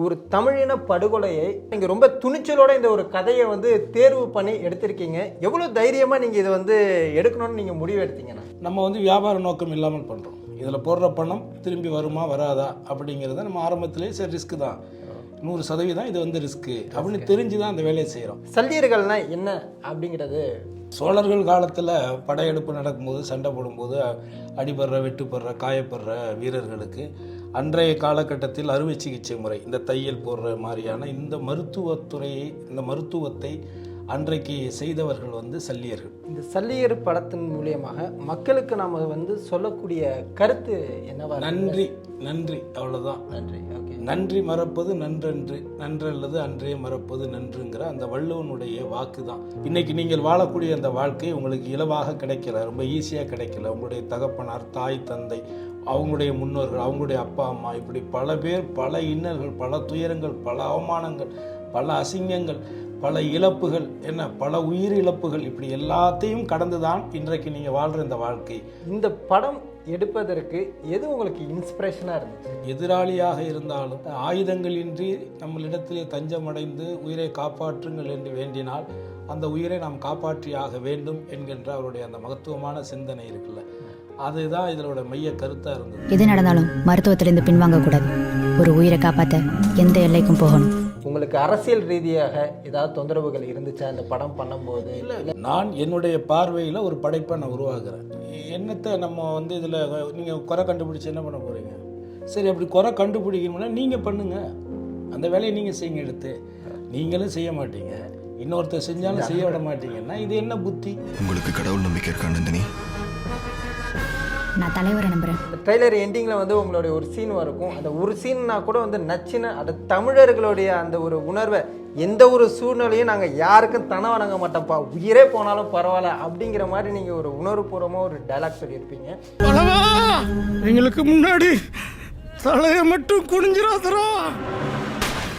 ஒரு தமிழின படுகொலையை நீங்கள் ரொம்ப துணிச்சலோட இந்த ஒரு கதையை வந்து தேர்வு பண்ணி எடுத்திருக்கீங்க. எவ்வளோ தைரியமாக நீங்கள் இதை வந்து எடுக்கணும்னு நீங்கள் முடிவு எடுத்தீங்கன்னா? நம்ம வந்து வியாபார நோக்கம் இல்லாமல் பண்ணுறோம். இதில் போடுற பணம் திரும்பி வருமா வராதா அப்படிங்கிறத நம்ம ஆரம்பத்திலே சரி ரிஸ்க்கு தான், 100% இது வந்து ரிஸ்க்கு அப்படின்னு தெரிஞ்சு தான் அந்த வேலையை செய்கிறோம். சல்லியர்கள்னா என்ன அப்படிங்கிறது, சோழர்கள் காலத்தில் படையெடுப்பு நடக்கும்போது, சண்டை போடும்போது அடிபடுற, வெட்டுப்படுற, காயப்படுற வீரர்களுக்கு அன்றைய காலகட்டத்தில் அறுவை சிகிச்சை முறை, இந்த தையல் போடுற மாதிரியான இந்த மருத்துவத்துறையை, இந்த மருத்துவத்தை அன்றைக்கு செய்தவர்கள் வந்து சல்லியர்கள். இந்த சல்லியர் படத்தின் மூலியமாக மக்களுக்கு நாம் வந்து சொல்லக்கூடிய கருத்து என்னவா? நன்றி, நன்றி, அவ்வளோதான். நன்றி. ஓகே. நன்றி மறப்பது நன்றன்று, நன்றல்லது அன்றே மறப்பது நன்றுங்கிற அந்த வள்ளுவனுடைய வாக்கு தான். இன்னைக்கு நீங்கள் வாழக்கூடிய அந்த வாழ்க்கை உங்களுக்கு இலவாக கிடைக்கல, ரொம்ப ஈஸியாக கிடைக்கல. உங்களுடைய தகப்பனார், தாய், தந்தை, அவங்களுடைய முன்னோர்கள், அவங்களுடைய அப்பா அம்மா, இப்படி பல பேர், பல இன்னல்கள், பல துயரங்கள், பல அவமானங்கள், பல அசிங்கங்கள், பல இழப்புகள், என்ன பல உயிர் இழப்புகள், இப்படி எல்லாத்தையும் கடந்து தான் இன்றைக்கு நீங்கள் வாழ்கிற இந்த வாழ்க்கை. இந்த படம் எடுப்பதற்கு எது உங்களுக்கு இன்ஸ்பிரேஷனாக இருந்துச்சு? எதிராளியாக இருந்தாலும் ஆயுதங்களின்றி நம்மளிடத்திலே தஞ்சமடைந்து உயிரை காப்பாற்றுங்கள் என்று வேண்டினால் அந்த உயிரை நாம் காப்பாற்றியாக வேண்டும் என்கின்ற அவருடைய அந்த மகத்துவமான சிந்தனை இருக்குல்ல, அதுதான் இதோட மைய கருத்தாக இருந்தது. எது நடந்தாலும் மருத்துவத்திலிருந்து பின்வாங்கக்கூடாது. ஒரு உயிரை காப்பாற்ற எந்த எல்லைக்கும் போகணும். உங்களுக்கு அரசியல் ரீதியாக ஏதாவது தொந்தரவுகள் இருந்துச்சா இந்த படம் பண்ணும்போது? இல்லை, நான் என்னுடைய பார்வையில் ஒரு படைப்பை நான் உருவாக்குறேன். என்னத்தை நம்ம வந்து இதில் நீங்கள் குறை கண்டுபிடிச்சி என்ன பண்ண போகிறீங்க? சரி, அப்படி குறை கண்டுபிடிக்கணும்னா நீங்கள் பண்ணுங்கள், அந்த வேலையை நீங்கள் செய்யுங்க. எடுத்து நீங்களும் செய்ய மாட்டீங்க, இன்னொருத்தர் செஞ்சாலும் செய்ய விட மாட்டீங்கன்னா இது என்ன புத்தி? உங்களுக்கு கடவுள் நம்பிக்கை இருக்கா நந்தினி? நான் தலைவரை நம்புறேன். இந்த ட்ரெய்லர் எண்டிங்கில் வந்து உங்களுடைய ஒரு சீன் இருக்கும். அந்த ஒரு சீன்னா கூட வந்து நச்சுன்னு அந்த தமிழர்களுடைய அந்த ஒரு உணர்வை, எந்த ஒரு சூழ்நிலையும் நாங்கள் யாருக்கும் தன வணங்க மாட்டோம்ப்பா, உயிரே போனாலும் பரவாயில்ல அப்படிங்கிற மாதிரி நீங்கள் ஒரு உணர்வுபூர்வமாக ஒரு டைலாக் சொல்லியிருப்பீங்க. எங்களுக்கு முன்னாடி தலையை மட்டும் குனிஞ்சிராதரா.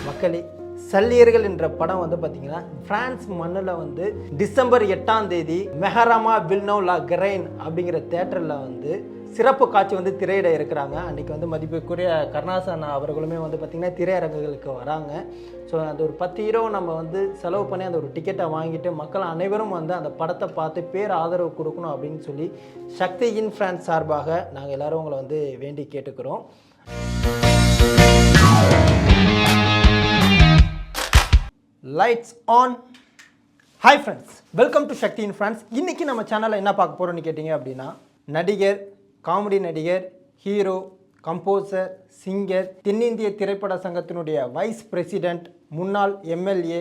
மக்களே, சல்லியர்கள் என்ற படம் வந்து பார்த்தீங்கன்னா பிரான்ஸ் மண்ணில் வந்து டிசம்பர் 8ஆம் தேதி மெஹராமா வில்னோ லா கரைன் அப்படிங்கிற தேட்டரில் வந்து சிறப்பு காட்சி வந்து திரையிட இருக்கிறாங்க. அன்றைக்கி வந்து மதிப்புக்குரிய கருணாசன் அவர்களுமே வந்து பார்த்திங்கன்னா திரையரங்குகளுக்கு வராங்க. ஸோ அந்த ஒரு 10 ஹீரோ நம்ம வந்து செலவு பண்ணி அந்த ஒரு டிக்கெட்டை வாங்கிட்டு மக்கள் அனைவரும் வந்து அந்த படத்தை பார்த்து பேர் ஆதரவு கொடுக்கணும் அப்படின்னு சொல்லி சக்தி இன் பிரான்ஸ் சார்பாக நாங்கள் எல்லோரும் உங்களை வந்து வேண்டி கேட்டுக்கிறோம். Lights on. Hi friends, welcome to Sakthi in France. இன்றைக்கி நம்ம சேனலில் என்ன பார்க்க போகிறோன்னு கேட்டிங்க அப்படின்னா, நடிகர், காமெடி நடிகர், ஹீரோ, கம்போசர், சிங்கர், தென்னிந்திய திரைப்பட சங்கத்தினுடைய வைஸ் பிரசிடெண்ட், முன்னாள் எம்எல்ஏ,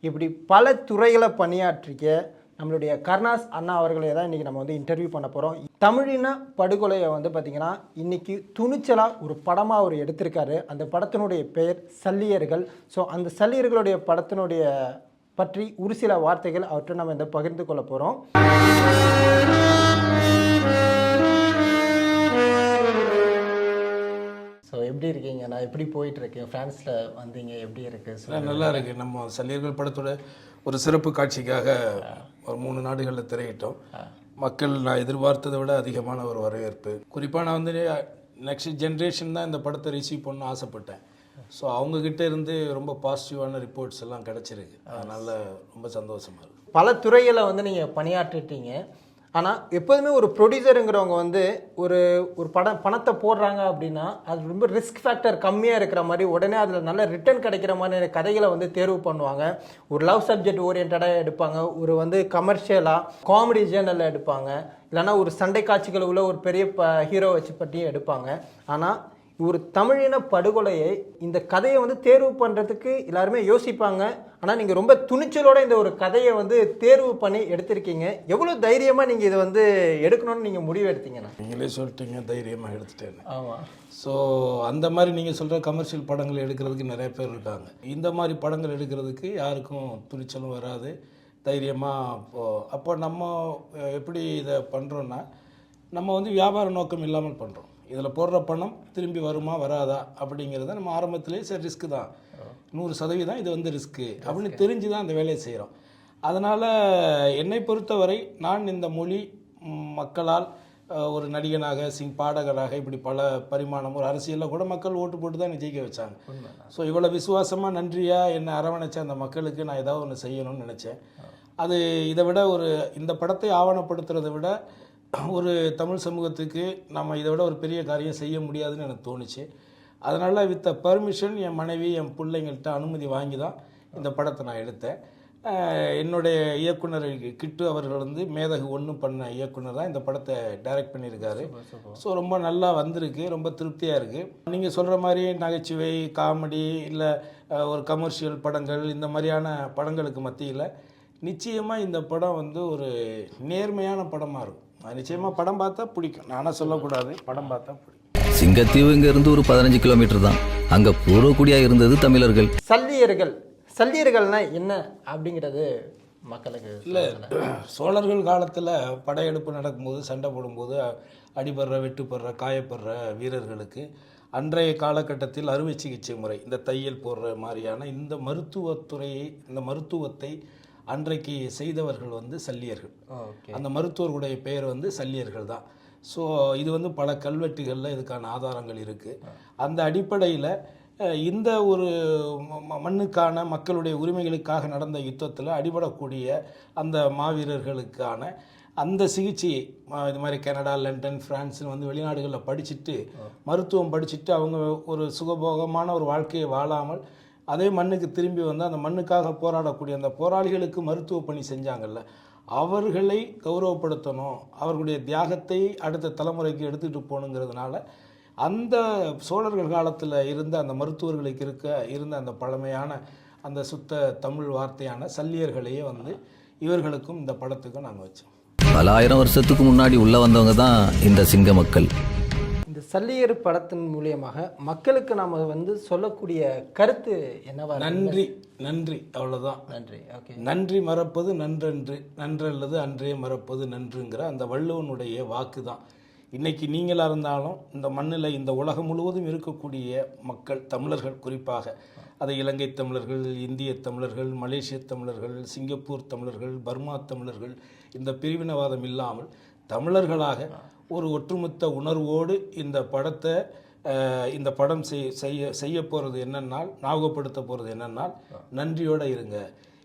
இப்படி பல துறைகளை பணியாற்றிய நம்மளுடைய கருணாஸ் அண்ணா அவர்களை தான் இன்றைக்கி நம்ம வந்து இன்டர்வியூ பண்ண போகிறோம். தமிழின படுகொலையை வந்து பார்த்திங்கன்னா இன்றைக்கி துணிச்சலாக ஒரு படமாக அவர் எடுத்திருக்காரு. அந்த படத்தினுடைய பெயர் சல்லியர்கள். ஸோ அந்த சல்லியர்களுடைய படத்தினுடைய பற்றி ஒரு சில வார்த்தைகள் அவற்றை நம்ம இந்த பகிர்ந்து கொள்ள போகிறோம். ஸோ எப்படி இருக்கீங்க? நான் எப்படி போயிட்டுருக்கேன்? ஃப்ரான்ஸில் வந்தீங்க, எப்படி இருக்குது? நல்லா இருக்குது. நம்ம சல்லியர்கள் படத்தோட ஒரு சிறப்பு காட்சிக்காக ஒரு 3 நாடுகளில் திரையிட்டோம். மக்கள் நான் எதிர்பார்த்ததை விட அதிகமான ஒரு வரவேற்பு. குறிப்பாக நான் வந்து நெக்ஸ்ட் ஜென்ரேஷன் தான் இந்த படத்தை ரிசீவ் பண்ண ஆசைப்பட்டேன். ஸோ அவங்கக்கிட்ட இருந்து ரொம்ப பாசிட்டிவான ரிப்போர்ட்ஸ் எல்லாம் கிடச்சிருக்கு. அதனால் ரொம்ப சந்தோஷமாக இருக்குது. பல துறைகளை வந்து நீங்கள் பணியாற்றிட்டீங்க. ஆனால் எப்போதுமே ஒரு ப்ரொடியூசருங்கிறவங்க வந்து ஒரு ஒரு பணத்தை போடுறாங்க அப்படின்னா அது ரொம்ப ரிஸ்க் ஃபேக்டர் கம்மியாக இருக்கிற மாதிரி, உடனே அதில் நல்ல ரிட்டர்ன் கிடைக்கிற மாதிரி கதைகளை வந்து தேர்வு பண்ணுவாங்க. ஒரு லவ் சப்ஜெக்ட் ஓரியன்டாக எடுப்பாங்க, ஒரு வந்து கமர்ஷியலாக காமெடி ஜேர்னலில் எடுப்பாங்க, இல்லைனா ஒரு சண்டை காட்சிகள் உள்ள ஒரு பெரிய ஹீரோ வச்சு பற்றியும் எடுப்பாங்க. ஆனால் ஒரு தமிழின படுகொலையை இந்த கதையை வந்து தேர்வு பண்ணுறதுக்கு எல்லாருமே யோசிப்பாங்க. ஆனால் நீங்கள் ரொம்ப துணிச்சலோட இந்த ஒரு கதையை வந்து தேர்வு பண்ணி எடுத்திருக்கீங்க. எவ்வளோ தைரியமாக நீங்கள் இதை வந்து எடுக்கணும்னு நீங்கள் முடிவு எடுத்தீங்கண்ணா? நீங்களே சொல்லிட்டீங்க, தைரியமாக எடுத்துட்டேன். ஆமாம். ஸோ அந்த மாதிரி நீங்கள் சொல்கிற கமர்ஷியல் படங்கள் எடுக்கிறதுக்கு நிறைய பேர் இருக்காங்க. இந்த மாதிரி படங்கள் எடுக்கிறதுக்கு யாருக்கும் துணிச்சலும் வராது, தைரியமாக. அப்போ நம்ம எப்படி இதை பண்ணுறோன்னா, நம்ம வந்து வியாபார நோக்கம் இல்லாமல் பண்ணுறோம். இதில் போடுற பணம் திரும்பி வருமா வராதா அப்படிங்கிறத நம்ம ஆரம்பத்திலே சரி ரிஸ்க்கு தான், 100% இது வந்து ரிஸ்க்கு அப்படின்னு தெரிஞ்சு தான் அந்த வேலையை செய்கிறோம். அதனால் என்னை பொறுத்தவரை நான் இந்த மொழி மக்களால் ஒரு நடிகனாக பாடகராக இப்படி பல பரிமாணம் ஒரு அரசியலில் கூட மக்கள் ஓட்டு போட்டு தான் ஜெயிக்க வச்சாங்க. ஸோ இவ்வளோ விசுவாசமாக நன்றியாக என்னை அரவணைச்ச அந்த மக்களுக்கு நான் ஏதாவது ஒன்று செய்யணும்னு நினச்சேன். அது இதை விட இந்த படத்தை ஆவணப்படுத்துறதை விட ஒரு தமிழ் சமூகத்துக்கு நம்ம இதை விட ஒரு பெரிய காரியம் செய்ய முடியாதுன்னு எனக்கு தோணுச்சு. அதனால் வித் பர்மிஷன் என் மனைவி என் பிள்ளைங்கள்ட்ட அனுமதி வாங்கி தான் இந்த படத்தை நான் எடுத்தேன். என்னுடைய இயக்குனர் கிட்டு அவர்கள் மேதகு 1 பண்ண இயக்குனர் தான் இந்த படத்தை டைரக்ட் பண்ணியிருக்காரு. ஸோ ரொம்ப நல்லா வந்திருக்கு, ரொம்ப திருப்தியாக இருக்குது. நீங்கள் சொல்கிற மாதிரி நகைச்சுவை காமெடி இல்லை ஒரு கமர்ஷியல் படங்கள் இந்த மாதிரியான படங்களுக்கு மத்தியில் நிச்சயமாக இந்த படம் ஒரு நேர்மையான படமாக இருக்கும். நிச்சயமாக படம் பார்த்தா பிடிக்கும், நானாக சொல்லக்கூடாது, படம் பார்த்தா பிடிக்கும். சிங்கத்தீவு இருந்து ஒரு 15 கிலோமீட்டர் தான். அங்கே பூர்வக்குடியாக இருந்தது தமிழர்கள். சல்லியர்கள்னா என்ன அப்படிங்கிறது மக்களுக்கு இல்லை, சோழர்கள் காலத்தில் படையெடுப்பு நடக்கும்போது சண்டை போடும்போது அடிபடுற வெட்டுப்படுற காயப்படுற வீரர்களுக்கு அன்றைய காலகட்டத்தில் அறுவை சிகிச்சை முறை இந்த தையல் போடுற மாதிரியான இந்த மருத்துவத்தை அன்றைக்கு செய்தவர்கள் சல்லியர்கள். அந்த மருத்துவர்களுடைய பெயர் சல்லியர்கள் தான். ஸோ இது பல கல்வெட்டுகளில் இதுக்கான ஆதாரங்கள் இருக்குது. அந்த அடிப்படையில் இந்த ஒரு மண்ணுக்கான மக்களுடைய உரிமைகளுக்காக நடந்த யுத்தத்தில் அடிபடக்கூடிய அந்த மாவீரர்களுக்கான அந்த சிகிச்சையை இது மாதிரி கனடா, லண்டன், பிரான்ஸ்னு வெளிநாடுகளில் படிச்சுட்டு மருத்துவம் படிச்சுட்டு அவங்க ஒரு சுகபோகமான ஒரு வாழ்க்கையை வாழாமல் அதே மண்ணுக்கு திரும்பி அந்த மண்ணுக்காக போராடக்கூடிய அந்த போராளிகளுக்கு மருத்துவ பணி செஞ்சாங்கல்ல, அவர்களை கௌரவப்படுத்தணும், அவர்களுடைய தியாகத்தை அடுத்த தலைமுறைக்கு எடுத்துகிட்டு போகணுங்கிறதுனால அந்த சோழர்கள் காலத்தில் இருந்த அந்த மருத்துவர்களுக்கு இருந்த அந்த பழமையான அந்த சுத்த தமிழ் வார்த்தையான சல்லியர்களையே இவர்களுக்கும் இந்த படத்துக்கும் நாங்கள் வச்சோம். பல ஆயிரம் வருஷத்துக்கு முன்னாடி உள்ள வந்தவங்க தான் இந்த சிங்க மக்கள். இந்த சல்லியர் படத்தின் மூலியமாக மக்களுக்கு நாம் சொல்லக்கூடிய கருத்து என்னவா? நன்றி அவ்வளோதான். ஓகே. நன்றி மறப்பது நன்றல்லது அன்றே மறப்பது நன்றுங்கிற அந்த வள்ளுவனுடைய வாக்கு தான். இன்றைக்கி நீங்களாக இருந்தாலும் இந்த மண்ணில் இந்த உலகம் முழுவதும் இருக்கக்கூடிய மக்கள் தமிழர்கள், குறிப்பாக அதை இலங்கை தமிழர்கள், இந்திய தமிழர்கள், மலேசிய தமிழர்கள், சிங்கப்பூர் தமிழர்கள், பர்மா தமிழர்கள், இந்த பிரிவினவாதம் இல்லாமல் தமிழர்களாக ஒரு ஒற்றுமொத்த உணர்வோடு இந்த படம் செய்ய போகிறது என்னென்னால், ஞாபகப்படுத்த போகிறது என்னென்னால் நன்றியோடு இருங்க.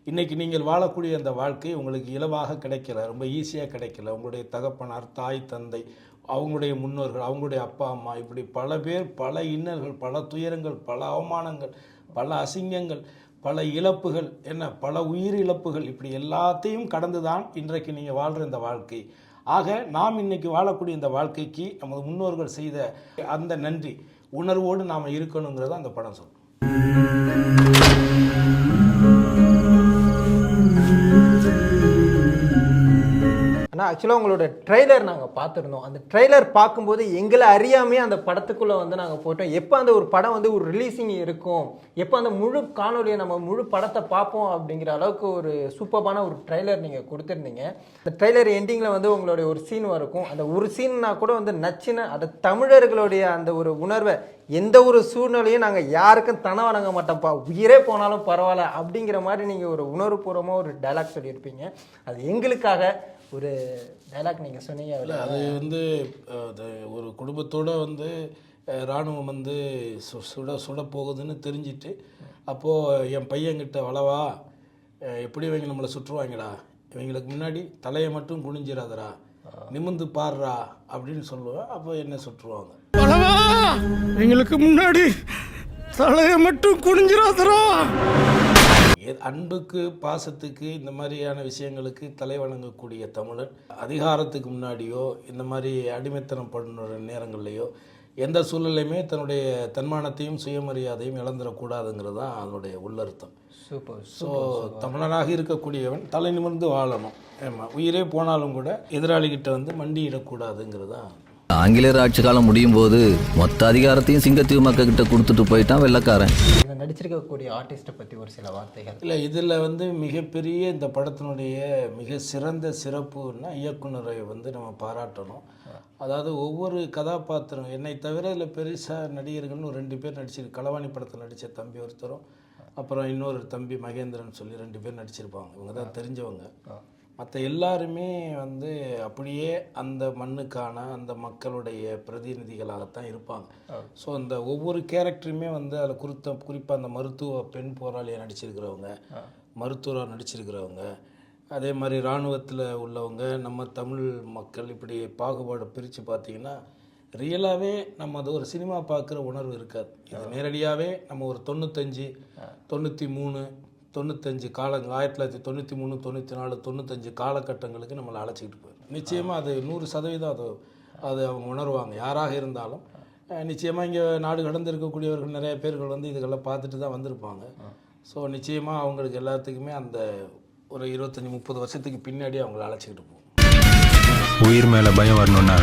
இன்றைக்கி நீங்கள் வாழக்கூடிய அந்த வாழ்க்கை உங்களுக்கு இலவாக கிடைக்கல, ரொம்ப ஈஸியாக கிடைக்கல. உங்களுடைய தகப்பனார், தாய், தந்தை, அவங்களுடைய முன்னோர்கள், அவங்களுடைய அப்பா அம்மா, இப்படி பல பேர் பல இன்னல்கள், பல துயரங்கள், பல அவமானங்கள், பல அசிங்கங்கள், பல இழப்புகள், பல உயிர் இழப்புகள், இப்படி எல்லாத்தையும் கடந்து தான் இன்றைக்கு நீங்கள் வாழ்கிற இந்த வாழ்க்கை. ஆக நாம் இன்றைக்கி வாழக்கூடிய இந்த வாழ்க்கைக்கு நமது முன்னோர்கள் செய்த அந்த நன்றி உணர்வோடு நாம் இருக்கணுங்கிறத அந்த படம் சொல்லும். ஆனால் ஆக்சுவலாக உங்களோட ட்ரெய்லர் நாங்கள் பார்த்துருந்தோம். அந்த ட்ரெய்லர் பார்க்கும்போது எங்களை அறியாமே அந்த படத்துக்குள்ளே நாங்கள் போயிட்டோம். எப்போ அந்த ஒரு படம் ஒரு ரிலீஸிங் இருக்கும், எப்போ அந்த முழு காணொலியை நம்ம முழு படத்தை பார்ப்போம் அப்படிங்கிற அளவுக்கு ஒரு சூப்பரான ஒரு ட்ரெய்லர் நீங்கள் கொடுத்துருந்தீங்க. அந்த ட்ரெய்லர் எண்டிங்கில் உங்களுடைய ஒரு சீன் இருக்கும். அந்த ஒரு சீன்னா கூட நச்சுன்னு அந்த தமிழர்களுடைய அந்த ஒரு உணர்வை எந்த ஒரு சூழ்நிலையும் நாங்கள் யாருக்கும் தன வணங்க மாட்டோம்ப்பா, உயிரே போனாலும் பரவாயில்ல அப்படிங்கிற மாதிரி நீங்கள் ஒரு உணர்வுபூர்வமாக ஒரு டைலாக் சொல்லியிருப்பீங்க. அது எங்களுக்காக ஒரு டைலாக் நீங்கள் சொன்னீங்க. அது ஒரு குடும்பத்தோடு இராணுவம் சுட போகுதுன்னு தெரிஞ்சிட்டு, அப்போது என் பையன்கிட்ட வளவா, எப்படி இவங்க நம்மளை சுற்றுவாங்கடா, இவங்களுக்கு முன்னாடி தலையை மட்டும் குனிஞ்சிடாதரா, நிமிந்து பாடுறா அப்படின்னு சொல்லுவேன். அப்போ என்ன சுற்றுவாங்க, எங்களுக்கு முன்னாடி தலையை மட்டும் குனிஞ்சிடாதரா. அன்புக்கு பாசத்துக்கு இந்த மாதிரியான விஷயங்களுக்கு தலை வணங்கக்கூடிய தமிழன் அதிகாரத்துக்கு முன்னாடியோ இந்த மாதிரி அடிமைத்தனம் பண்ணுற நேரங்கள்லையோ எந்த சூழ்நிலையுமே தன்னுடைய தன்மானத்தையும் சுயமரியாதையும் இழந்துடக்கூடாதுங்கிறது தான் அதனுடைய உள்ளர்த்தம். சூப்பர். ஸோ தமிழனாக இருக்கக்கூடியவன் தலை நிமிர்ந்து வாழணும். ஆமாம், உயிரே போனாலும் கூட எதிராளிகிட்ட மண்டியிடக்கூடாதுங்கிறது தான். ஆங்கிலேயர் ஆட்சி காலம் முடியும் போது மொத்த அதிகாரத்தையும் சிங்கத்தீவு மக்கள் கிட்ட கொடுத்துட்டு போயிட்டான் வெள்ளக்காரன். நடிச்சிருக்கக்கூடிய ஆர்டிஸ்ட்டை பற்றி ஒரு சில வார்த்தைகள். இல்லை, இதில் மிகப்பெரிய இந்த படத்தினுடைய மிக சிறந்த சிறப்புன்னா இயக்குனரை நம்ம பாராட்டணும். அதாவது ஒவ்வொரு கதாபாத்திரம், என்னை தவிர இதில் பெருசாக நடிகர்கள்னு ஒரு 2 பேர் நடிச்சிருக்கு. களவாணி படத்தில் நடித்த தம்பி ஒருத்தரும், அப்புறம் இன்னொரு தம்பி மகேந்திரன் சொல்லி 2 பேர் நடிச்சிருப்பாங்க. இவங்க தான் தெரிஞ்சவங்க. மற்ற எல்லாருமே வந்து அப்படியே அந்த மண்ணுக்கான அந்த மக்களுடைய பிரதிநிதிகளாகத்தான் இருப்பாங்க. ஸோ அந்த ஒவ்வொரு கேரக்டருமே வந்து அதில் குறிப்பாக அந்த மருத்துவ பெண் போராளியாக நடிச்சிருக்கிறவங்க, மருத்துவராக நடிச்சிருக்கிறவங்க, அதே மாதிரி இராணுவத்தில் உள்ளவங்க, நம்ம தமிழ் மக்கள், இப்படி பாகுபாடு பிரித்து பார்த்தீங்கன்னா ரியலாகவே நம்ம அது ஒரு சினிமா பார்க்குற உணர்வு இருக்காது. இது நேரடியாகவே நம்ம ஒரு 95, 93, 95 காலங்கள் 1993, 94, 95 காலகட்டங்களுக்கு நம்மளை அழைச்சிக்கிட்டு போயிடும். நிச்சயமாக அது 100% அது அவங்க உணர்வாங்க. யாராக இருந்தாலும் நிச்சயமாக இங்கே நாடு கடந்து இருக்கக்கூடியவர்கள் நிறைய பேர்கள் வந்து இதுக்கெல்லாம் பார்த்துட்டு தான் வந்திருப்பாங்க. ஸோ நிச்சயமாக அவங்களுக்கு எல்லாத்துக்குமே அந்த ஒரு 25-30 வருஷத்துக்கு பின்னாடி அவங்கள அழைச்சிக்கிட்டு போகும். உயிர் மேலே பயம் வரணும்னா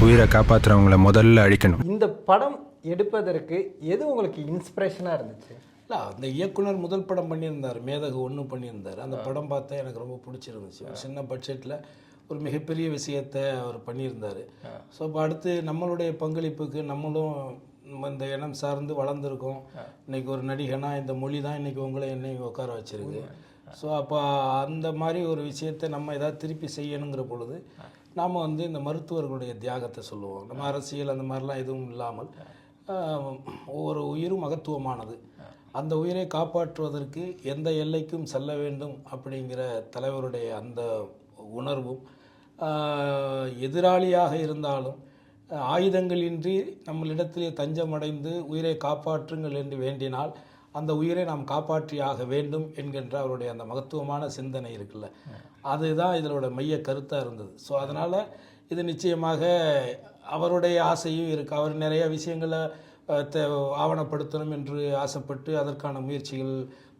உயிரை காப்பாற்றுறவங்கள முதல்ல அழிக்கணும். இந்த படம் எடுப்பதற்கு எது உங்களுக்கு இன்ஸ்பிரேஷனாக இருந்துச்சு? இல்லை, அந்த இயக்குனர் முதல் படம் பண்ணியிருந்தார், மேதகு 1 பண்ணியிருந்தார். அந்த படம் பார்த்தா எனக்கு ரொம்ப பிடிச்சிருந்துச்சு. ஒரு சின்ன பட்ஜெட்டில் ஒரு மிகப்பெரிய விஷயத்தை அவர் பண்ணியிருந்தார். ஸோ இப்போ அடுத்து நம்மளுடைய பங்களிப்புக்கு நம்மளும் இந்த இனம் சார்ந்து வளர்ந்துருக்கோம். இன்றைக்கி ஒரு நடிகனா இந்த மொழி தான் இன்றைக்கி உங்களை என்னை உட்கார வச்சுருக்கு. ஸோ அப்போ அந்த மாதிரி ஒரு விஷயத்தை நம்ம ஏதாவது திருப்பி செய்யணுங்கிற பொழுது நாம் வந்து இந்த மருத்துவர்களுடைய தியாகத்தை சொல்லுவோம். நம்ம அரசியல் அந்த மாதிரிலாம் எதுவும் இல்லாமல் ஒவ்வொரு உயிரும் மகத்துவமானது. அந்த உயிரை காப்பாற்றுவதற்கு எந்த எல்லைக்கும் செல்ல வேண்டும் அப்படிங்கிற தலைவருடைய அந்த உணர்வும், எதிராளியாக இருந்தாலும் ஆயுதங்களின்றி நம்மளிடத்திலே தஞ்சமடைந்து உயிரை காப்பாற்றுங்கள் என்று வேண்டினால் அந்த உயிரை நாம் காப்பாற்றியாக வேண்டும் என்கின்ற அவருடைய அந்த மகத்துவமான சிந்தனை இருக்குல்ல, அதுதான் இதனோட மைய கருத்தாக இருந்தது. ஸோ அதனால் இது நிச்சயமாக அவருடைய ஆசையும் இருக்குது. அவர் நிறைய விஷயங்களை ஆவணப்படுத்தணும் என்று ஆசைப்பட்டு அதற்கான முயற்சிகள்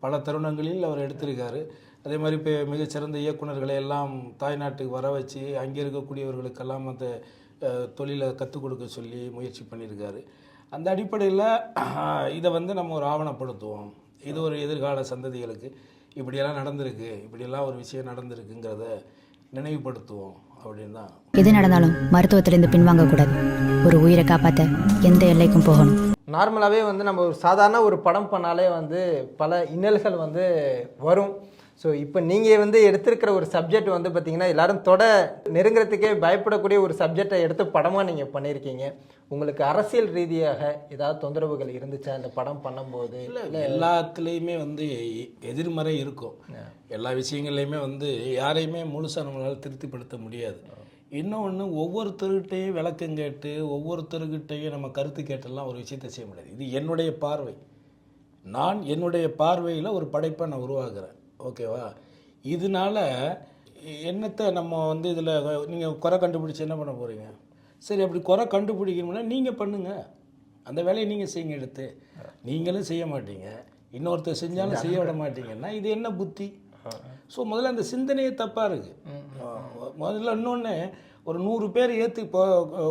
பல தருணங்களில் அவர் எடுத்திருக்காரு. அதே மாதிரி இப்போ மிகச்சிறந்த இயக்குநர்களை எல்லாம் தாய்நாட்டுக்கு வர வச்சு அங்கே இருக்கக்கூடியவர்களுக்கெல்லாம் அந்த தொழிலை கற்றுக் கொடுக்க சொல்லி முயற்சி பண்ணியிருக்காரு. அந்த அடிப்படையில் இதை வந்து நம்ம ஒரு ஆவணப்படுத்துவோம். இது ஒரு எதிர்கால சந்ததிகளுக்கு இப்படியெல்லாம் நடந்திருக்கு, இப்படியெல்லாம் ஒரு விஷயம் நடந்திருக்குங்கிறத நினைவுபடுத்துவோம் அப்படின்னு தான். எது நடந்தாலும் மருத்துவத்திலிருந்து பின்வாங்கக்கூடாது. ஒரு உயிரை காப்பாற்ற எந்த எல்லைக்கும் போகணும். நார்மலாகவே வந்து நம்ம ஒரு சாதாரண ஒரு படம் பண்ணாலே வந்து பல இன்னல்கள் வந்து வரும். ஸோ இப்போ நீங்கள் வந்து எடுத்திருக்கிற ஒரு சப்ஜெக்ட் வந்து பார்த்திங்கன்னா எல்லாரும் நெருங்கிறதுக்கே பயப்படக்கூடிய ஒரு சப்ஜெக்டை எடுத்து படமாக நீங்கள் பண்ணியிருக்கீங்க. உங்களுக்கு அரசியல் ரீதியாக ஏதாவது தொந்தரவுகள் இருந்துச்சா இந்த படம் பண்ணும்போது? இல்லை, எல்லாத்துலேயுமே வந்து எதிர்மறை இருக்கும். எல்லா விஷயங்கள்லையுமே வந்து யாரையுமே முழுசாக நம்மளால் திருப்திப்படுத்த முடியாது. இன்னொன்று, ஒவ்வொருத்தருக்கிட்டையும் விளக்கம் கேட்டு ஒவ்வொருத்தருக்கிட்டையும் நம்ம கருத்து கேட்டெல்லாம் ஒரு விஷயத்தை செய்ய முடியாது. இது என்னுடைய பார்வை. நான் என்னுடைய பார்வையில் ஒரு படைப்பை நான் உருவாக்குறேன். ஓகேவா? இதனால் என்னத்தை நம்ம வந்து இதில் நீங்கள் குறை கண்டுபிடிச்சி என்ன பண்ண போகிறீங்க? சரி, அப்படி குறை கண்டுபிடிக்கணும்னா நீங்கள் பண்ணுங்கள், அந்த வேலையை நீங்கள் செய்யுங்க. எடுத்து நீங்களும் செய்ய மாட்டீங்க, இன்னொருத்தர் செஞ்சாலும் செய்ய விட மாட்டீங்கன்னா இது என்ன புத்தி? ஸோ முதல்ல அந்த சிந்தனையே தப்பாக இருக்குது. முதல்ல இன்னொன்று, ஒரு 100 பேர் ஏற்று இப்போ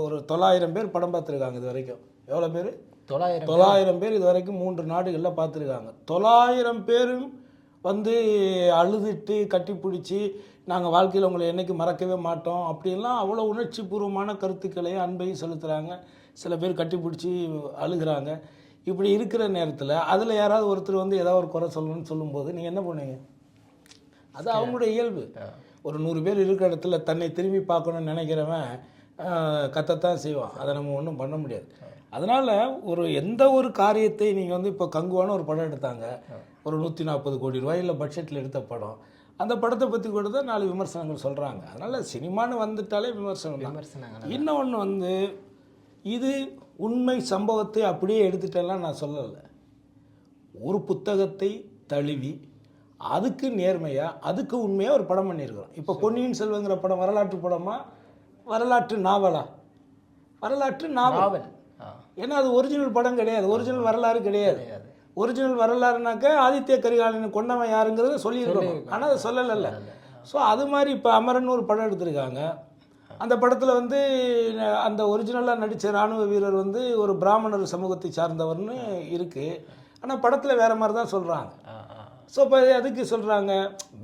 ஒரு 900 பேர் படம் பார்த்துருக்காங்க இது வரைக்கும். எவ்வளோ பேர்? 900 பேர் இது வரைக்கும் 3 நாடுகளில் பார்த்துருக்காங்க. 900 பேரும் வந்து அழுதுட்டு கட்டி பிடிச்சி நாங்கள் வாழ்க்கையில் உங்களை என்றைக்கு மறக்கவே மாட்டோம் அப்படின்லாம் அவ்வளோ உணர்ச்சி பூர்வமான கருத்துக்களையும் அன்பையும் செலுத்துகிறாங்க. சில பேர் கட்டி பிடிச்சி அழுகிறாங்க. இப்படி இருக்கிற நேரத்தில் அதில் யாராவது ஒருத்தர் வந்து ஏதாவது ஒரு குறை சொல்லணும்னு சொல்லும்போது நீங்கள் என்ன பண்ணுவீங்க? அது அவங்களுடைய இயல்பு. ஒரு 100 பேர் இருக்கிற இடத்துல தன்னை திரும்பி பார்க்கணுன்னு நினைக்கிறவன் கத்தத்தான் செய்வான். அதை நம்ம ஒன்றும் பண்ண முடியாது. அதனால் எந்த ஒரு காரியத்தை நீங்கள் வந்து இப்போ கங்குவான ஒரு படம் எடுத்தாங்க, ஒரு 140 கோடி ரூபாயில் பட்ஜெட்டில் எடுத்த படம். அந்த படத்தை பற்றி கூட தான் 4 விமர்சனங்கள் சொல்கிறாங்க. அதனால் சினிமான்னு வந்துட்டாலே விமர்சனங்கள். இன்னொன்று வந்து, இது உண்மை சம்பவத்தை அப்படியே எடுத்துட்டெல்லாம் நான் சொல்லலை. ஒரு புத்தகத்தை தழுவி அதுக்கு நேர்மையாக அதுக்கு உண்மையாக ஒரு படம் பண்ணியிருக்கிறோம். இப்போ பொன்னியின் செல்வங்கிற படம் வரலாற்று படமா, வரலாற்று நாவலா? வரலாற்று நாவல். ஏன்னா அது ஒரிஜினல் படம் கிடையாது, ஒரிஜினல் வரலாறு கிடையாது. ஒரிஜினல் வரலாறுனாக்க ஆதித்ய கரிகாலனை கொண்டவன் யாருங்கிறத சொல்லியிருக்கணும், ஆனால் அதை சொல்லலைல்ல. ஸோ அது மாதிரி இப்போ அமரன் ஒரு படம் எடுத்திருக்காங்க. அந்த படத்தில் வந்து அந்த ஒரிஜினலாக நடித்த இராணுவ வீரர் வந்து ஒரு பிராமணர் சமூகத்தை சார்ந்தவர்னு இருக்குது. ஆனால் படத்தில் வேறு மாதிரி தான் சொல்கிறாங்க. ஸோ இப்போ அதுக்கு சொல்கிறாங்க,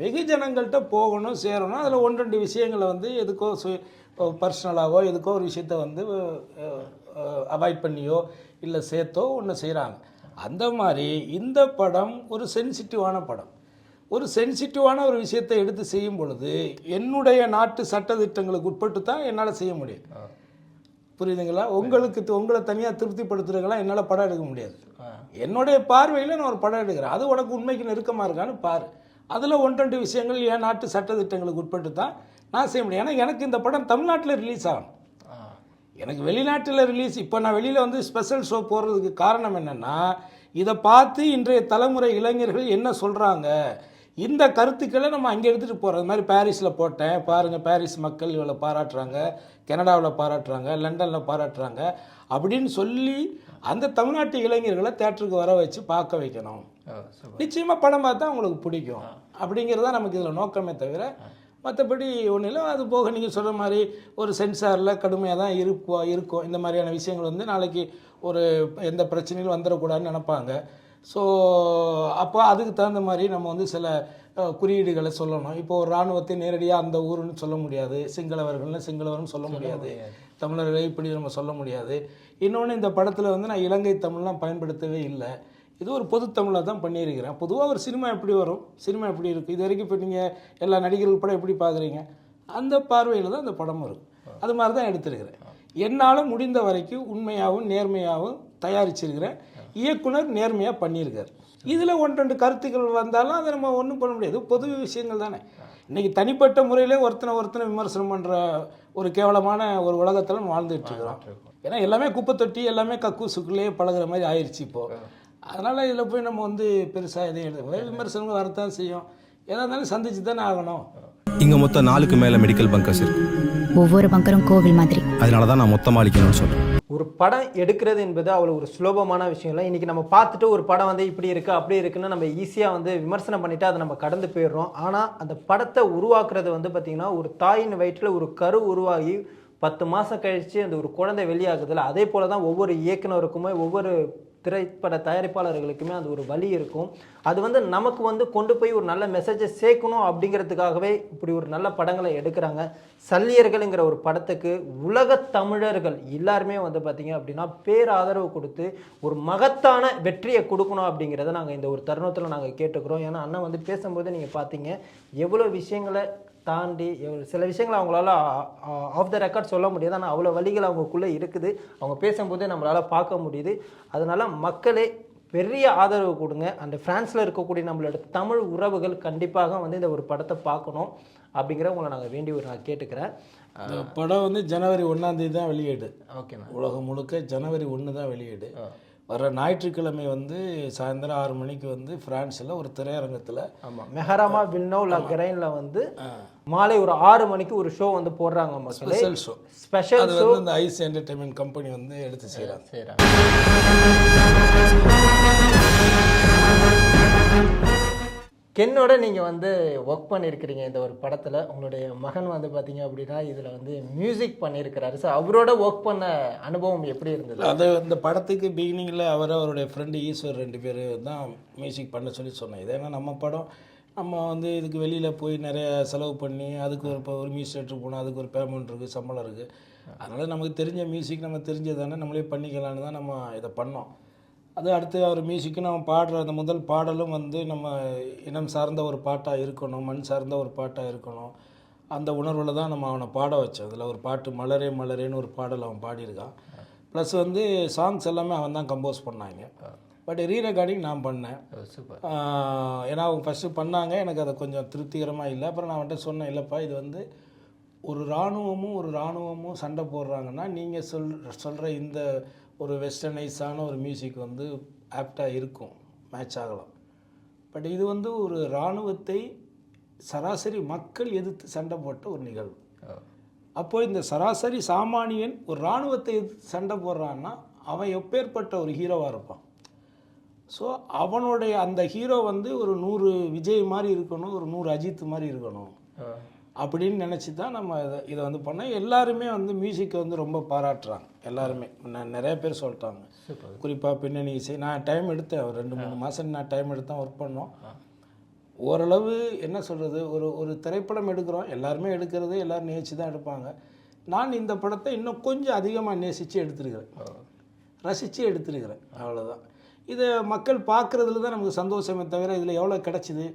வெகுஜனங்கள்கிட்ட போகணும், சேரணும். அதில் 1-2 விஷயங்களை வந்து எதுக்கோ பர்சனலாகவோ எதுக்கோ ஒரு விஷயத்தை வந்து அவாய்ட் பண்ணியோ இல்லை சேர்த்தோ ஒன்று செய்கிறாங்க. அந்த மாதிரி இந்த படம் ஒரு சென்சிட்டிவான படம். ஒரு சென்சிட்டிவான ஒரு விஷயத்தை எடுத்து செய்யும் பொழுது என்னுடைய நாட்டு சட்டதிட்டங்களுக்கு உட்பட்டு தான் என்னால் செய்ய முடியும். புரியுதுங்களா? உங்களை தனியாக திருப்திப்படுத்துறதுக்கெல்லாம் என்னால் படம் எடுக்க முடியாது. என்னுடைய பார்வையில் நான் ஒரு படம் எடுக்கிறேன், அது உனக்கு உண்மைக்கு நெருக்கமாக இருக்கான்னு பாரு. அதில் 1-2 விஷயங்கள் என் நாட்டு சட்டதிட்டங்களுக்கு உட்பட்டு தான் நான் செய்ய முடியும். ஏன்னா எனக்கு இந்த படம் தமிழ்நாட்டில் ரிலீஸ் ஆகணும். எனக்கு வெளிநாட்டில் ரிலீஸ், இப்போ நான் வெளியில் வந்து ஸ்பெஷல் ஷோ போடுறதுக்கு காரணம் என்னென்னா, இதை பார்த்து இன்றைய தலைமுறை இளைஞர்கள் என்ன சொல்கிறாங்க, இந்த கருத்துக்களை நம்ம அங்கே எடுத்துகிட்டு போகிறோம். அது மாதிரி பாரிஸில் போட்டேன் பாருங்கள், பாரிஸ் மக்கள் இவளை பாராட்டுறாங்க, கனடாவில் பாராட்டுறாங்க, லண்டனில் பாராட்டுறாங்க அப்படின்னு சொல்லி அந்த தமிழ்நாட்டு இளைஞர்களை தேட்டருக்கு வர வச்சு பார்க்க வைக்கணும். நிச்சயமாக படம் பார்த்தா அவங்களுக்கு பிடிக்கும் அப்படிங்கிறது தான் நமக்கு இதில் நோக்கமே தவிர மற்றபடி ஒன்றும் இல்லை. அது போக நீங்கள் சொல்கிற மாதிரி ஒரு சென்சாரில் கடுமையாக தான் இருக்கும். இந்த மாதிரியான விஷயங்கள் வந்து நாளைக்கு ஒரு எந்த பிரச்சனையும் வந்துடக்கூடாதுன்னு நினைப்பாங்க. ஸோ அப்போ அதுக்கு தகுந்த மாதிரி நம்ம வந்து சில குறியீடுகளை சொல்லணும். இப்போ ஒரு இராணுவத்தை நேரடியாக அந்த ஊருன்னு சொல்ல முடியாது, சிங்களவர்னு சொல்ல முடியாது, தமிழர்களை இப்படி நம்ம சொல்ல முடியாது. இன்னொன்று, இந்த படத்தில் வந்து நான் இலங்கை தமிழ்லாம் பயன்படுத்தவே இல்லை. இது ஒரு பொது தமிழாக தான் பண்ணியிருக்கிறேன். பொதுவாக ஒரு சினிமா எப்படி வரும், சினிமா எப்படி இருக்குது, இது வரைக்கும் இப்போ நீங்கள் எல்லா நடிகர்கள் படம் எப்படி பார்க்குறீங்க, அந்த பார்வையில் தான் அந்த படமும் இருக்கும். அது மாதிரி தான் எடுத்திருக்கிறேன். என்னால் முடிந்த வரைக்கும் உண்மையாகவும் நேர்மையாகவும் தயாரிச்சிருக்கிறேன். இயக்குனர் நேர்மையாக பண்ணியிருக்கார். இதில் 1-2 கருத்துக்கள் வந்தாலும் அதை நம்ம ஒன்றும் பண்ண முடியாது. பொது விஷயங்கள் தானே. இன்றைக்கி தனிப்பட்ட முறையிலே ஒருத்தனை விமர்சனம் பண்ணுற ஒரு கேவலமான ஒரு உலகத்தில் நம்ம வாழ்ந்துட்டுருக்குறோம். ஏன்னா எல்லாமே குப்பை தொட்டி, எல்லாமே கக்கூசுக்குள்ளேயே பழகிற மாதிரி ஆயிடுச்சு இப்போது. அதனால் இதில் போய் நம்ம வந்து பெருசாக எதையும் எழுத விமர்சனங்கள் வரத்தான் செய்யும். ஏதா இருந்தாலும் சந்திச்சு தானே ஆகணும். இங்கே மொத்தம் 4க்கு மேலே மெடிக்கல் பங்கர்ஸ் இருக்கு. ஒவ்வொரு பங்கரும் கோவில் மாதிரி. அதனால தான் நான் மொத்தமாக அளிக்கணும்னு சொல்கிறேன். ஒரு படம் எடுக்கிறது என்பது அவ்வளோ ஒரு சுலபமான விஷயம் இல்லை. இன்றைக்கி நம்ம பார்த்துட்டு ஒரு படம் வந்து இப்படி இருக்குது அப்படி இருக்குன்னு நம்ம ஈஸியாக வந்து விமர்சனம் பண்ணிவிட்டு அதை நம்ம கடந்து போயிடுறோம். ஆனால் அந்த படத்தை உருவாக்குறது வந்து பார்த்திங்கன்னா, ஒரு தாயின் வயிற்றில் ஒரு கரு உருவாகி 10 மாதம் கழித்து அந்த ஒரு குழந்தை வெளியாகுதுல, அதே போல் தான் ஒவ்வொரு இயக்குனருக்குமே ஒவ்வொரு திரைப்பட தயாரிப்பாளர்களுக்குமே அந்த ஒரு வழி இருக்கும். அது வந்து நமக்கு வந்து கொண்டு போய் ஒரு நல்ல மெசேஜை சேர்க்கணும் அப்படிங்கிறதுக்காகவே இப்படி ஒரு நல்ல படங்களை எடுக்கிறாங்க. சல்லியர்கள்ங்கிற ஒரு படத்துக்கு உலக தமிழர்கள் எல்லாருமே வந்து பார்த்திங்க அப்படின்னா பேராதரவு கொடுத்து ஒரு மகத்தான வெற்றியை கொடுக்கணும் அப்படிங்கிறத நாங்கள் இந்த ஒரு தருணத்தில் நாங்கள் கேட்டுக்கிறோம். ஏன்னா அண்ணன் வந்து பேசும்போது நீங்கள் பார்த்தீங்க எவ்வளோ விஷயங்களை தாண்டி சில விஷயங்களை அவங்களால ஆஃப் த ரெக்கார்ட் சொல்ல முடியாது. ஆனால் அவ்வளோ வழிகள் அவங்களுக்குள்ளே இருக்குது. அவங்க பேசும்போதே நம்மளால் பார்க்க முடியுது. அதனால் மக்களே பெரிய ஆதரவு கொடுங்க. அந்த ஃப்ரான்ஸில் இருக்கக்கூடிய நம்மளோட தமிழ் உறவுகள் கண்டிப்பாக வந்து இந்த ஒரு படத்தை பார்க்கணும் அப்படிங்கிற உங்களை நாங்கள் நான் கேட்டுக்கிறேன். இந்த படம் வந்து ஜனவரி 1ஆம் தேதி தான் வெளியீடு. ஓகேண்ணா. உலகம் முழுக்க ஜனவரி 1 தான் வெளியீடு. வர ஞாயிற்றுக்கிழமை வந்து சாயந்தரம் 6 மணிக்கு வந்து பிரான்ஸில் ஒரு திரையரங்கத்தில், ஆமாம், மெஹராமா வில்னோவ் லா கிரைனில் வந்து மாலை ஒரு 6 மணிக்கு ஒரு ஷோ வந்து போடுறாங்க. மக்களே ஸ்பெஷல் ஷோ வந்து இந்த ஐஸ் என்டர்டைன்மெண்ட் கம்பெனி வந்து எடுத்து செய்கிறாங்க. கென்னோட நீங்கள் வந்து ஒர்க் பண்ணியிருக்கிறீங்க இந்த ஒரு படத்தில். உங்களுடைய மகன் வந்து பார்த்தீங்க அப்படின்னா இதில் வந்து மியூசிக் பண்ணியிருக்கிறாரு. ஸோ அவரோட ஒர்க் பண்ண அனுபவம் எப்படி இருந்தது? அது இந்த படத்துக்கு பிகினிங்கில் அவருடைய ஃப்ரெண்டு ஈஸ்வர் 2 பேர் தான் மியூசிக் பண்ண சொன்னேன். இது ஏன்னா நம்ம படம், நம்ம வந்து இதுக்கு வெளியில் போய் நிறைய செலவு பண்ணி அதுக்கு ஒரு மியூசிக் எடுத்துகிட்டு போனால் அதுக்கு ஒரு பேமெண்ட் இருக்குது, சம்பளம் இருக்குது. அதனால் நமக்கு தெரிஞ்ச மியூசிக் நம்ம தெரிஞ்சதானே நம்மளே பண்ணிக்கலான்னு தான் நம்ம இதை பண்ணோம். அது அடுத்து அவர் மியூசிக்கு நம்ம பாடுற அந்த முதல் பாடலும் வந்து நம்ம இனம் சார்ந்த ஒரு பாட்டாக இருக்கணும், மண் சார்ந்த ஒரு பாட்டாக இருக்கணும். அந்த உணர்வில் தான் நம்ம அவனை பாட வச்சோம். அதில் ஒரு பாட்டு மலரே மலரேன்னு ஒரு பாடல் அவன் பாடியிருக்கான். ப்ளஸ் வந்து சாங்ஸ் எல்லாமே அவன் தான் கம்போஸ் பண்ணாங்க. பட் ரீரெக்கார்டிங் நான் பண்ணேன். சூப்பர். ஏன்னா அவங்க ஃபஸ்ட்டு பண்ணாங்க, எனக்கு அதை கொஞ்சம் திருப்திகரமாக இல்லை. அப்புறம் நான் அவன்கிட்ட சொன்னேன், இல்லைப்பா இது வந்து ஒரு இராணுவமும் சண்டை போடுறாங்கன்னா நீங்கள் சொல்கிற இந்த ஒரு வெஸ்டர்னைஸான ஒரு மியூசிக் வந்து ஆப்டாக இருக்கும், மேட்ச் ஆகலாம். பட் இது வந்து ஒரு இராணுவத்தை சராசரி மக்கள் எதிர்த்து சண்டை போட்ட ஒரு நிகழ்வு. அப்போது இந்த சராசரி சாமானியன் ஒரு இராணுவத்தை எதிர்த்து சண்டை போடுறான்னா அவன் எப்பேற்பட்ட ஒரு ஹீரோவாக இருப்பான். ஸோ அவனுடைய அந்த ஹீரோ வந்து ஒரு 100 விஜய் மாதிரி இருக்கணும், ஒரு 100 அஜித் மாதிரி இருக்கணும் அப்படின்னு நினச்சி தான் நம்ம இதை வந்து பண்ணோம். எல்லாருமே வந்து மியூசிக்கை வந்து ரொம்ப பாராட்டுறாங்க. எல்லாருமே நிறைய பேர் சொல்லிட்டாங்க. குறிப்பாக பின்னணி இசை நான் டைம் எடுத்தேன், ஒரு 2-3 மாதம் நான் டைம் எடுத்தேன், ஒர்க் பண்ணோம். ஓரளவு என்ன சொல்கிறது, ஒரு திரைப்படம் எடுக்கிறோம், எல்லாருமே எடுக்கிறது எல்லோரும் நேசித்து தான் எடுப்பாங்க. நான் இந்த படத்தை இன்னும் கொஞ்சம் அதிகமாக நேசித்து எடுத்துருக்கிறேன், ரசித்து எடுத்துருக்கிறேன், அவ்வளோதான். இதை மக்கள் பார்க்குறதுல தான் நமக்கு சந்தோஷமே தவிர இதில் எவ்வளோ கிடச்சிது,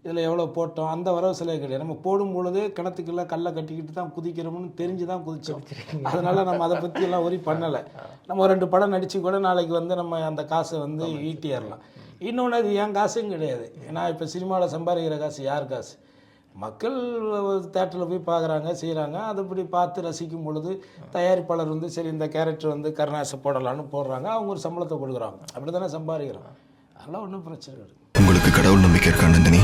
இதில் எவ்வளோ போட்டோம் அந்த வரவு செலவு கிடையாது. நம்ம போடும் பொழுது கிணத்துக்குள்ள கல்லை கட்டிக்கிட்டு தான் குதிக்கிறோம்னு தெரிஞ்சு தான் குதிச்சோம். அதனால் நம்ம அதை பற்றியெல்லாம் ஒரி பண்ணலை. நம்ம 2 படம் நடித்து கூட நாளைக்கு வந்து நம்ம அந்த காசை வந்து ஈட்டிடலாம். இன்னொன்று அது என் காசும் கிடையாது. ஏன்னா இப்போ சினிமாவில் சம்பாதிக்கிற காசு யார் காசு? மக்கள் தேட்டரில் போய் பார்க்குறாங்க, செய்கிறாங்க. அதுபடி பார்த்து ரசிக்கும் பொழுது தயாரிப்பாளர் வந்து சரி இந்த கேரக்டர் வந்து கருணாசை போடலான்னு போடுறாங்க, அவங்க ஒரு சம்பளத்தை கொடுக்குறாங்க. அப்படி தானே சம்பாதிக்கிறாங்க. அதெல்லாம் ஒன்றும் பிரச்சனை கிடையாது. உங்களுக்கு கடவுள் நம்பிக்கை இருக்கா நந்தினி?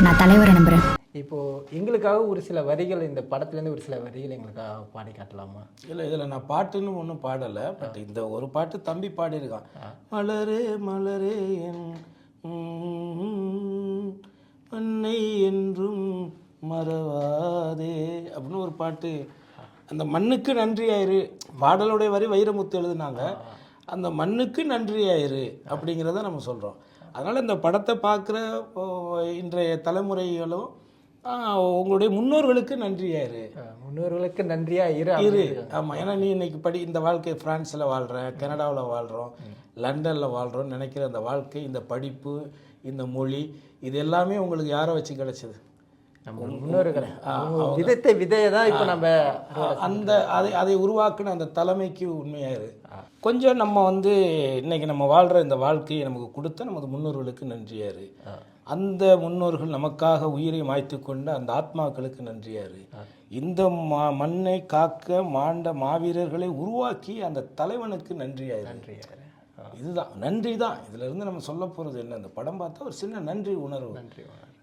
நான் தலைவரை நம்புறேன். இப்போது எங்களுக்காக ஒரு சில வரிகள், இந்த படத்துலேருந்து ஒரு சில வரிகள் எங்களுக்காக பாடி காட்டலாமா? இல்லை, இதில் நான் பாட்டுன்னு ஒன்றும் பாடலை. பட் இந்த ஒரு பாட்டு தம்பி பாடியிருக்கான். மலரே மலரே என் மண்ணை என்றும் மறவாதே அப்படின்னு ஒரு பாட்டு. அந்த மண்ணுக்கு நன்றி ஆயிரு, பாடலுடைய வரி வைரமுத்து எழுதுனாங்க. அந்த மண்ணுக்கு நன்றி ஆயிரு அப்படிங்கிறத நம்ம சொல்கிறோம். அதனால் இந்த படத்தை பார்க்குற இன்றைய தலைமுறைகளும் உங்களுடைய முன்னோர்களுக்கு நன்றி ஆயிரு, முன்னோர்களுக்கு நன்றியாக இரு. ஆமாம், ஏன்னா நீ இன்னைக்கு இந்த வாழ்க்கை ஃப்ரான்ஸில் வாழ்கிறேன், கனடாவில் வாழ்கிறோம், லண்டனில் வாழ்கிறோம் நினைக்கிற அந்த வாழ்க்கை, இந்த படிப்பு, இந்த மொழி, இது எல்லாமே உங்களுக்கு யாரை வச்சு கிடைச்சது? நம்ம முன்னோர்களை விதையை தான் இப்போ நம்ம அந்த அதை உருவாக்குன அந்த தலைமைக்கு உண்மையாயிரு. கொஞ்சம் நம்ம வந்து இன்னைக்கு நம்ம வாழ்கிற இந்த வாழ்க்கையை நமக்கு கொடுத்த நமது முன்னோர்களுக்கு நன்றியாரு. அந்த முன்னோர்கள் நமக்காக உயிரை மாய்த்து கொண்ட அந்த ஆத்மாக்களுக்கு நன்றியாரு. இந்த மண்ணை காக்க மாண்ட மாவீரர்களை உருவாக்கி அந்த தலைவனுக்கு நன்றியாரு. இதுதான் நன்றி தான். இதிலிருந்து நம்ம சொல்ல போகிறது என்ன? இந்த படம் பார்த்தா ஒரு சின்ன நன்றி உணர்வு.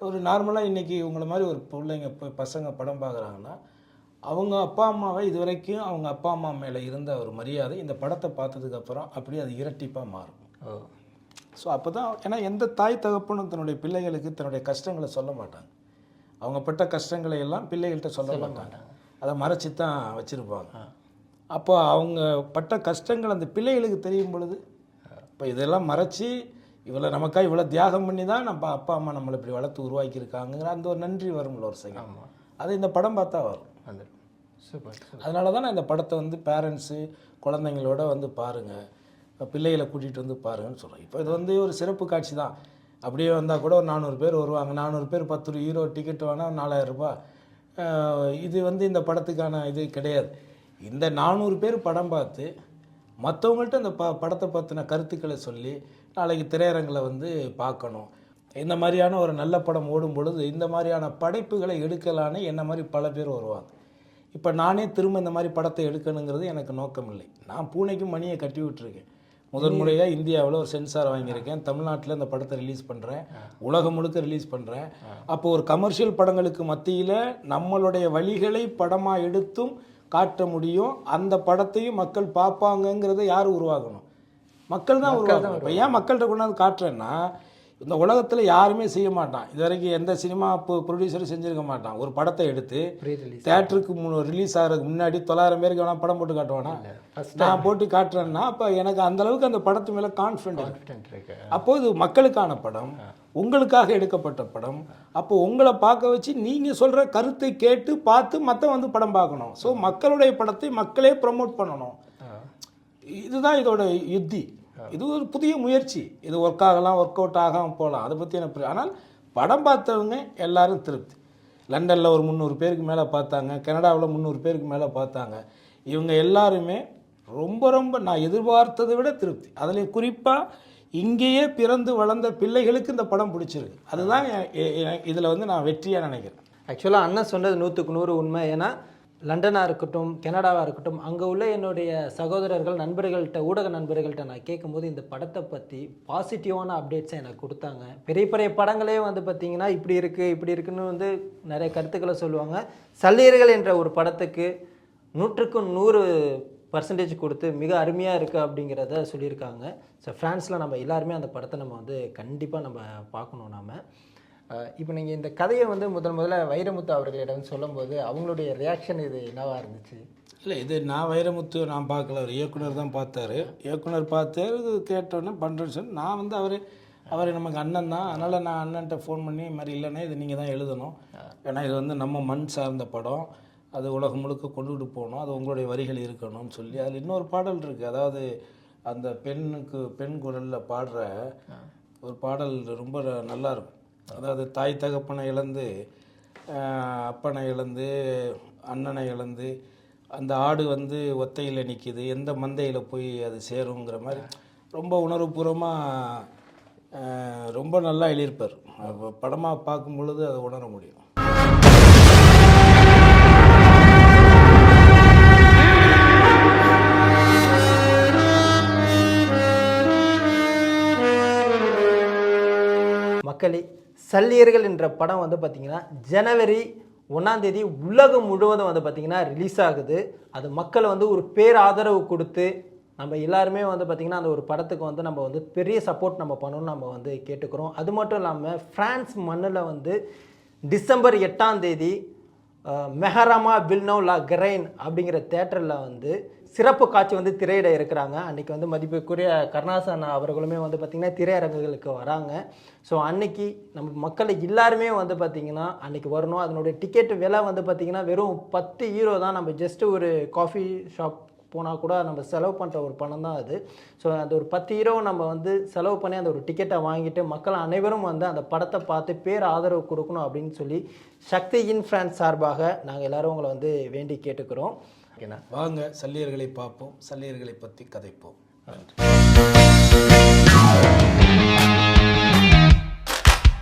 ஒரு நார்மலாக இன்றைக்கி உங்களை மாதிரி ஒரு பிள்ளைங்க பசங்க படம் பார்க்குறாங்கன்னா அவங்க அப்பா அம்மாவை இது வரைக்கும் அவங்க அப்பா அம்மா மேலே இருந்த ஒரு மரியாதை இந்த படத்தை பார்த்ததுக்கப்புறம் அப்படியே அது இரட்டிப்பாக மாறும். ஸோ அப்போ தான், ஏன்னா எந்த தாய் தகப்பனும் தன்னுடைய பிள்ளைகளுக்கு தன்னுடைய கஷ்டங்களை சொல்ல மாட்டாங்க. அவங்க பட்ட கஷ்டங்களை எல்லாம் பிள்ளைகள்கிட்ட சொல்ல மாட்டாங்க, அதை மறைச்சி தான் வச்சுருப்பாங்க. அப்போ அவங்க பட்ட கஷ்டங்கள் அந்த பிள்ளைகளுக்கு தெரியும் பொழுது, இப்போ இதெல்லாம் மறைச்சி இவ்வளோ நமக்காக இவ்வளோ தியாகம் பண்ணி தான் நம்ம அப்பா அம்மா நம்மளை இப்படி வளர்த்து உருவாக்கியிருக்காங்கிற அந்த ஒரு நன்றி வரும்ல ஒரு செகண்ட். அது இந்த படம் பார்த்தா வரும். சூப்பர். அதனால தான் நான் இந்த படத்தை வந்து பேரண்ட்ஸு குழந்தைங்களோட வந்து பாருங்கள், பிள்ளைகளை கூட்டிகிட்டு வந்து பாருங்கன்னு சொல்கிறேன். இப்போ இது வந்து ஒரு சிறப்பு காட்சி தான். அப்படியே வந்தால் கூட ஒரு 400 பேர் வருவாங்க. 400 பேர் 10 ஹீரோ டிக்கெட் வேணால் 4000 ரூபாய். இது வந்து இந்த படத்துக்கான இது கிடையாது. இந்த 400 பேர் படம் பார்த்து மற்றவங்கள்ட்ட அந்த படத்தை பற்றின கருத்துக்களை சொல்லி நாளைக்கு திரையரங்கில் வந்து பார்க்கணும். இந்த மாதிரியான ஒரு நல்ல படம் ஓடும் பொழுது இந்த மாதிரியான படைப்புகளை எடுக்கலான்னு என்ன மாதிரி பல பேர் வருவாங்க. இப்போ நானே திரும்ப இந்த மாதிரி படத்தை எடுக்கணுங்கிறது எனக்கு நோக்கம் இல்லை. நான் பூனைக்கும் மணியை கட்டி விட்டுருக்கேன். முதன் முறையாக இந்தியாவில் ஒரு சென்சார் வாங்கியிருக்கேன். தமிழ்நாட்டில் இந்த படத்தை ரிலீஸ் பண்ணுறேன், உலகம் முழுக்க ரிலீஸ் பண்ணுறேன். அப்போ ஒரு கமர்ஷியல் படங்களுக்கு மத்தியில் நம்மளுடைய வழிகளை படமாக எடுத்தும் காட்ட முடியும். அந்த படத்தையும் மக்கள் பார்ப்பாங்கங்கிறத யார் உருவாக்கணும்? மக்கள் தான் உருவாக்கணும். இப்போ ஏன் மக்கள்கிட்ட கொண்டாந்து காட்டுறேன்னா, இந்த உலகத்தில் யாருமே செய்ய மாட்டான். இது வரைக்கும் எந்த சினிமா ப்ரொடியூசரும் செஞ்சுருக்க மாட்டான். ஒரு படத்தை எடுத்து தேட்டருக்கு ரிலீஸ் ஆகிறதுக்கு முன்னாடி 900 பேருக்கு வேணால் படம் போட்டு காட்டுவானா? நான் போட்டு காட்டுறேன்னா அப்போ எனக்கு அந்தளவுக்கு அந்த படத்து மேலே கான்ஃபிடென்ட் இருக்கு. அப்போது இது மக்களுக்கான படம், உங்களுக்காக எடுக்கப்பட்ட படம். அப்போ உங்களை பார்க்க வச்சு நீங்கள் சொல்கிற கருத்தை கேட்டு பார்த்து மற்ற வந்து படம் பார்க்கணும். ஸோ மக்களுடைய படத்தை மக்களே ப்ரமோட் பண்ணணும். இதுதான் இதோட யுத்தி. இது ஒரு புதிய முயற்சி. இது ஒர்க் ஆகலாம், ஒர்க் அவுட் ஆகாமல் போகலாம், அதை பற்றி எனக்கு. ஆனால் படம் பார்த்தவங்க எல்லாரும் திருப்தி. லண்டனில் ஒரு 300 பேருக்கு மேலே பார்த்தாங்க, கனடாவில் 300 பேருக்கு மேலே பார்த்தாங்க. இவங்க எல்லாருமே ரொம்ப ரொம்ப நான் எதிர்பார்த்ததை விட திருப்தி. அதில் குறிப்பாக இங்கேயே பிறந்து வளர்ந்த பிள்ளைகளுக்கு இந்த படம் பிடிச்சிருக்கு. அதுதான் இதில் வந்து நான் வெற்றியாக நினைக்கிறேன். ஆக்சுவலாக அண்ணன் சொன்னது 100க்கு 100 உண்மை. ஏன்னா லண்டனாக இருக்கட்டும், கனடாவாக இருக்கட்டும், அங்கே உள்ள என்னுடைய சகோதரர்கள், நண்பர்கள்ட்ட, ஊடக நண்பர்கள்ட்ட நான் கேட்கும்போது இந்த படத்தை பற்றி பாசிட்டிவான அப்டேட்ஸை எனக்கு கொடுத்தாங்க. பெரிய பெரிய படங்களே வந்து பார்த்திங்கன்னா இப்படி இருக்குன்னு வந்து நிறைய கருத்துக்களை சொல்லுவாங்க. சல்லியர்கள் என்ற ஒரு படத்துக்கு 100க்கு 100% கொடுத்து மிக அருமையாக இருக்குது அப்படிங்கிறத சொல்லியிருக்காங்க. ஸோ ஃப்ரான்ஸில் நம்ம எல்லாருமே அந்த படத்தை நம்ம வந்து கண்டிப்பாக நம்ம பார்க்கணும். நாம் இப்போ நீங்கள் இந்த கதையை வந்து முதல்ல வைரமுத்து அவர்களிடம் சொல்லும்போது அவங்களுடைய ரியாக்ஷன் இது என்னவாக இருந்துச்சு? இல்லை, இது நான் வைரமுத்து நான் பார்க்கல, ஒரு இயக்குனர் தான் பார்த்தாரு. இயக்குனர் பார்த்தாரு, இது கேட்டோன்னே பண்ணுறேன்னு சொல்லி நான் வந்து அவர் நமக்கு அண்ணன் தான். அதனால் நான் அண்ணன்ட்ட ஃபோன் பண்ணி இது மாதிரி இல்லைன்னா இது நீங்கள் தான் எழுதணும், ஏன்னா இது வந்து நம்ம மண் சார்ந்த படம், அது உலகம் முழுக்க கொண்டுகிட்டு போகணும், அது உங்களுடைய வரிகள் இருக்கணும்னு சொல்லி அதில் இன்னொரு பாடல் இருக்குது. அதாவது அந்த பெண் குரலில் பாடுற ஒரு பாடல் ரொம்ப நல்லா இருக்கும். அதாவது தாய் தகப்பனை இழந்து, அப்பனை இழந்து, அண்ணனை இழந்து, அந்த ஆடு வந்து ஒத்தையில் நிற்கிது, எந்த மந்தையில் போய் அது சேருங்கிற மாதிரி ரொம்ப உணர்வுபூர்வமாக ரொம்ப நல்லா எழுதியிருப்பார். படமாக பார்க்கும் பொழுது அதை உணர முடியும். மக்களே, சல்லியர்கள் என்ற படம் வந்து பார்த்திங்கன்னா ஜனவரி 1ஆம் தேதி உலகம் முழுவதும் வந்து பார்த்திங்கன்னா ரிலீஸ் ஆகுது. அது மக்கள் வந்து ஒரு பேராதரவு கொடுத்து நம்ம எல்லாருமே வந்து பார்த்திங்கன்னா அந்த ஒரு படத்துக்கு வந்து நம்ம வந்து பெரிய சப்போர்ட் நம்ம பண்ணணும்னு நம்ம வந்து கேட்டுக்கிறோம். அது மட்டும் இல்லாமல் ஃப்ரான்ஸ் மண்ணில் வந்து டிசம்பர் 8ஆம் தேதி மெஹராமா வில்னோ லா கரைன் அப்படிங்கிற தேட்டரில் வந்து சிறப்பு காட்சி வந்து திரையிட இருக்கிறாங்க. அன்றைக்கி வந்து மதிப்புக்குரிய கருணாசன் அவர்களுமே வந்து பார்த்திங்கன்னா திரையரங்குகளுக்கு வராங்க. ஸோ அன்றைக்கி நம்ம மக்கள் எல்லாருமே வந்து பார்த்திங்கன்னா அன்றைக்கி வரணும். அதனுடைய டிக்கெட் விலை வந்து பார்த்திங்கன்னா வெறும் 10 யூரோ தான். நம்ம ஜஸ்ட்டு ஒரு காஃபி ஷாப் போனால் கூட நம்ம செலவு பண்ணுற ஒரு பணம் தான் அது. ஸோ அந்த ஒரு 10 யூரோ நம்ம வந்து செலவு பண்ணி அந்த ஒரு டிக்கெட்டை வாங்கிட்டு மக்கள் அனைவரும் வந்து அந்த படத்தை பார்த்து பேர் ஆதரவு கொடுக்கணும் அப்படின்னு சொல்லி சக்தி இன் ஃப்ரான்ஸ் சார்பாக நாங்கள் எல்லோரும் உங்களை வந்து வேண்டி கேட்டுக்கிறோம். வாங்க சல்லியர்களை பார்ப்போம், சல்லியர்களை பற்றி கதைப்போம். நன்றி.